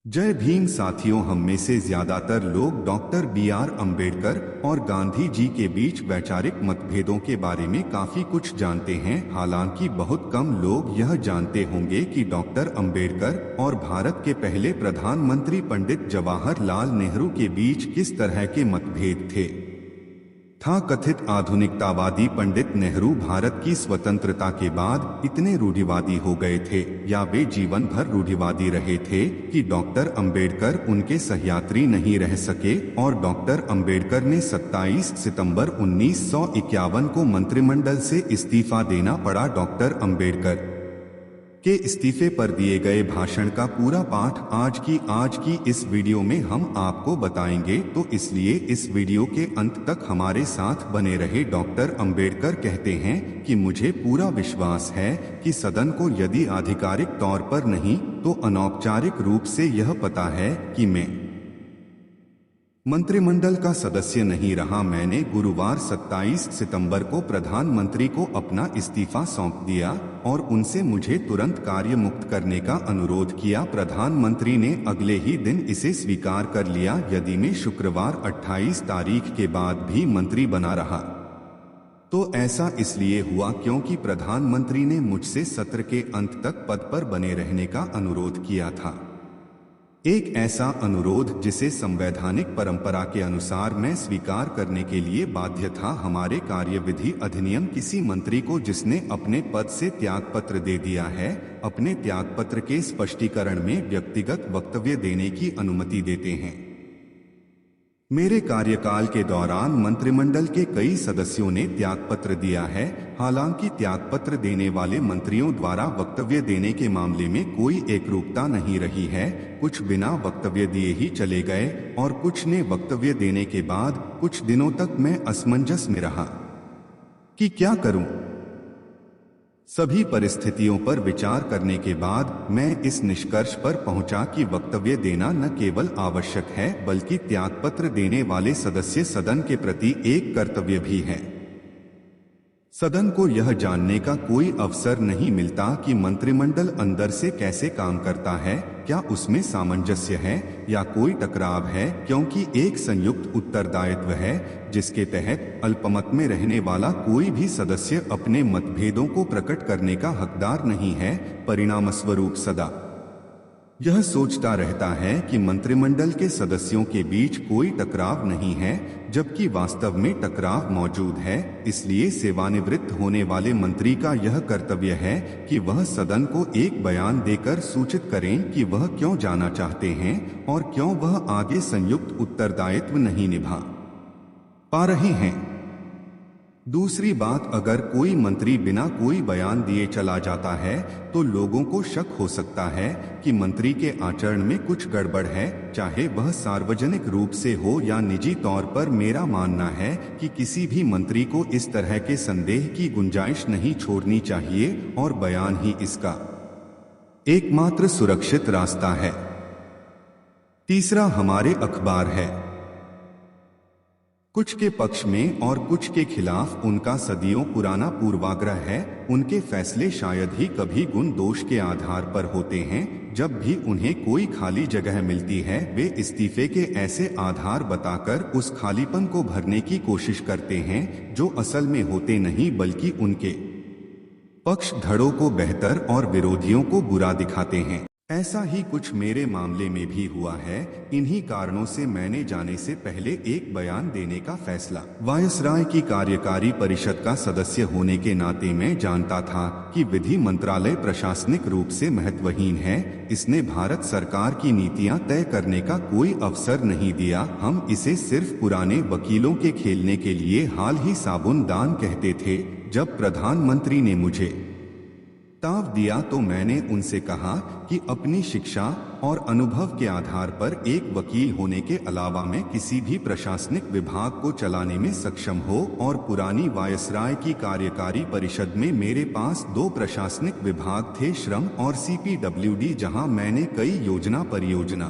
जय भीम साथियों, हम में से ज्यादातर लोग डॉक्टर बी.आर. अम्बेडकर और गांधी जी के बीच वैचारिक मतभेदों के बारे में काफी कुछ जानते हैं। हालांकि बहुत कम लोग यह जानते होंगे कि डॉक्टर अम्बेडकर और भारत के पहले प्रधानमंत्री पंडित जवाहरलाल नेहरू के बीच किस तरह के मतभेद थे। कथित आधुनिकतावादी पंडित नेहरू भारत की स्वतंत्रता के बाद इतने रूढ़िवादी हो गए थे या वे जीवन भर रूढ़िवादी रहे थे कि डॉक्टर अंबेडकर उनके सहयात्री नहीं रह सके और डॉक्टर अंबेडकर ने 27 सितंबर 1951 को मंत्रिमंडल से इस्तीफा देना पड़ा। डॉक्टर अंबेडकर के इस्तीफे पर दिए गए भाषण का पूरा पाठ आज की इस वीडियो में हम आपको बताएंगे, तो इसलिए इस वीडियो के अंत तक हमारे साथ बने रहे। डॉक्टर अंबेडकर कहते हैं कि मुझे पूरा विश्वास है कि सदन को यदि आधिकारिक तौर पर नहीं तो अनौपचारिक रूप से यह पता है कि मैं मंत्रिमंडल का सदस्य नहीं रहा। मैंने गुरुवार 27 सितंबर को प्रधानमंत्री को अपना इस्तीफा सौंप दिया और उनसे मुझे तुरंत कार्य मुक्त करने का अनुरोध किया। प्रधानमंत्री ने अगले ही दिन इसे स्वीकार कर लिया। यदि मैं शुक्रवार 28 तारीख के बाद भी मंत्री बना रहा तो ऐसा इसलिए हुआ क्योंकि प्रधानमंत्री ने मुझसे सत्र के अंत तक पद पर बने रहने का अनुरोध किया था। एक ऐसा अनुरोध जिसे संवैधानिक परंपरा के अनुसार मैं स्वीकार करने के लिए बाध्य था। हमारे कार्यविधि अधिनियम किसी मंत्री को जिसने अपने पद से त्यागपत्र दे दिया है, अपने त्यागपत्र के स्पष्टीकरण में व्यक्तिगत वक्तव्य देने की अनुमति देते हैं। मेरे कार्यकाल के दौरान मंत्रिमंडल के कई सदस्यों ने त्यागपत्र दिया है। हालांकि त्यागपत्र देने वाले मंत्रियों द्वारा वक्तव्य देने के मामले में कोई एकरूपता नहीं रही है। कुछ बिना वक्तव्य दिए ही चले गए और कुछ ने वक्तव्य देने के बाद कुछ दिनों तक मैं असमंजस में रहा कि क्या करूं। सभी परिस्थितियों पर विचार करने के बाद मैं इस निष्कर्ष पर पहुंचा कि वक्तव्य देना न केवल आवश्यक है बल्कि त्यागपत्र देने वाले सदस्य सदन के प्रति एक कर्तव्य भी है। सदन को यह जानने का कोई अवसर नहीं मिलता कि मंत्रिमंडल अंदर से कैसे काम करता है, क्या उसमें सामंजस्य है या कोई टकराव है, क्योंकि एक संयुक्त उत्तरदायित्व है जिसके तहत अल्पमत में रहने वाला कोई भी सदस्य अपने मतभेदों को प्रकट करने का हकदार नहीं है। परिणामस्वरूप सदा यह सोचता रहता है कि मंत्रिमंडल के सदस्यों के बीच कोई टकराव नहीं है, जबकि वास्तव में टकराव मौजूद है। इसलिए सेवानिवृत्त होने वाले मंत्री का यह कर्तव्य है कि वह सदन को एक बयान देकर सूचित करें कि वह क्यों जाना चाहते हैं और क्यों वह आगे संयुक्त उत्तरदायित्व नहीं निभा पा रहे हैं। दूसरी बात, अगर कोई मंत्री बिना कोई बयान दिए चला जाता है तो लोगों को शक हो सकता है कि मंत्री के आचरण में कुछ गड़बड़ है, चाहे वह सार्वजनिक रूप से हो या निजी तौर पर। मेरा मानना है कि किसी भी मंत्री को इस तरह के संदेह की गुंजाइश नहीं छोड़नी चाहिए और बयान ही इसका एकमात्र सुरक्षित रास्ता है। तीसरा हमारे अखबार है। कुछ के पक्ष में और कुछ के खिलाफ उनका सदियों पुराना पूर्वाग्रह है। उनके फैसले शायद ही कभी गुण दोष के आधार पर होते हैं। जब भी उन्हें कोई खाली जगह मिलती है वे इस्तीफे के ऐसे आधार बताकर उस खालीपन को भरने की कोशिश करते हैं जो असल में होते नहीं बल्कि उनके पक्षधरों को बेहतर और विरोधियों को बुरा दिखाते हैं। ऐसा ही कुछ मेरे मामले में भी हुआ है। इन्हीं कारणों से मैंने जाने से पहले एक बयान देने का फैसला। वायसराय की कार्यकारी परिषद का सदस्य होने के नाते मैं जानता था कि विधि मंत्रालय प्रशासनिक रूप से महत्वहीन है। इसने भारत सरकार की नीतियां तय करने का कोई अवसर नहीं दिया। हम इसे सिर्फ पुराने वकीलों के खेलने के लिए हाल ही साबुन दान कहते थे। जब प्रधानमंत्री ने मुझे ताव दिया तो मैंने उनसे कहा कि अपनी शिक्षा और अनुभव के आधार पर एक वकील होने के अलावा मैं किसी भी प्रशासनिक विभाग को चलाने में सक्षम हो। और पुरानी वायसराय की कार्यकारी परिषद में मेरे पास 2 प्रशासनिक विभाग थे, श्रम और CPWD, जहां मैंने कई योजना परियोजना